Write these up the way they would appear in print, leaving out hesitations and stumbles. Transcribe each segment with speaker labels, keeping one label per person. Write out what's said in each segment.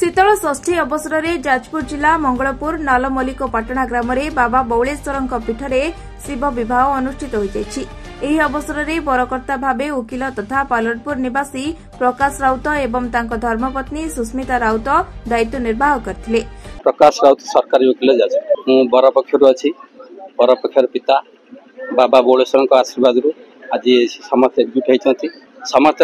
Speaker 1: शीतल षष्ठी अवसर में जाजपुर जिला मंगलपुर नालमल्लिकपाटना ग्राम में बाबा बौलेश्वर पीठ में शिव विवाह अनुष्ठित होती। ଏହି ଅବସରରେ ବରକର୍ତ୍ତା ଭାବେ ଓକିଲ ତଥା ପାଲଟପୁର ନିବାସୀ ପ୍ରକାଶ ରାଉତ ଏବଂ ତାଙ୍କ ଧର୍ମପତ୍ନୀ ସୁସ୍ମିତା ରାଉତ ଦାୟିତ୍ୱ ନିର୍ବାହ କରିଥିଲେ।
Speaker 2: प्रकाश राउत सरकारी वकील मु बर पक्षर अच्छी बर पक्षर पिता बाबा बौलेश्वर आशीर्वाद आज समस्त एकजुट होती समस्त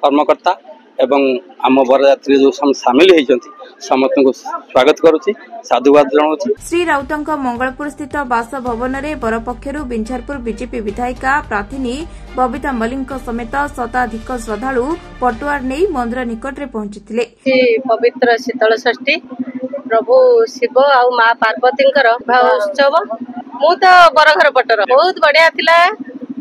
Speaker 2: कर्मकर्ता एवं आम बरयात्री जो सामिल होती समस्त को स्वागत करुच्ची साधुवाद जनाऊँ।
Speaker 1: श्री राउत मंगलपुर स्थित बासभवन में बर पक्षर बिंझारपुर बीजेपी विधायिका प्रार्थी बबिता मल्लिक समेत शताधिक श्रद्धालु पटुआर नहीं मंदिर निकट में पहुंची।
Speaker 3: पवित्र शीतल षष्ठी प्रभु शिव आ माँ पार्वती विवाह उत्सव मु तो बरघर पटर बहुत बढ़िया थिला,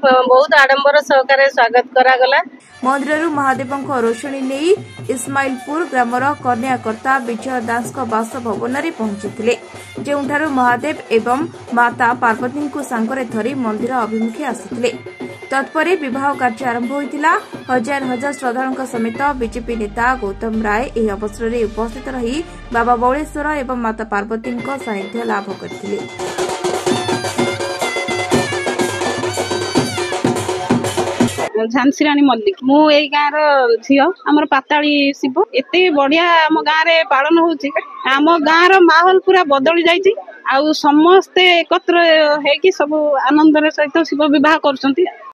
Speaker 3: बहुत आडंबर सहकारे स्वागत करागला।
Speaker 1: मंदिर महादेव रोषणी नहीं इस्माइलपुर ग्रामर कन्याकर्ता विजय दास बासभवन में पहुंची जो महादेव एवं माता पार्वती को सांगरे धरी मंदिर अभिमुखे आसिथिले। तत्परे विवाह कार्य आरंभ होइतिला। हजार हजार श्रद्धालुओं समेत बीजेपी नेता गौतम राय एही अवसर में उपस्थित रही बाबा बौलेश्वर एवं माता पार्वती सानिध्य लाभ करथिले।
Speaker 4: झांसी रानी मल्लिक मु एई गाँव झील आमर पाताली शिव एते बढ़िया आम गाँव रे पालन होउची। आम गाँव रो माहौल पूरा बदली जाइची आउ समस्ते एकत्र हेकी सब आनंद सहित शिव विवाह करछंती।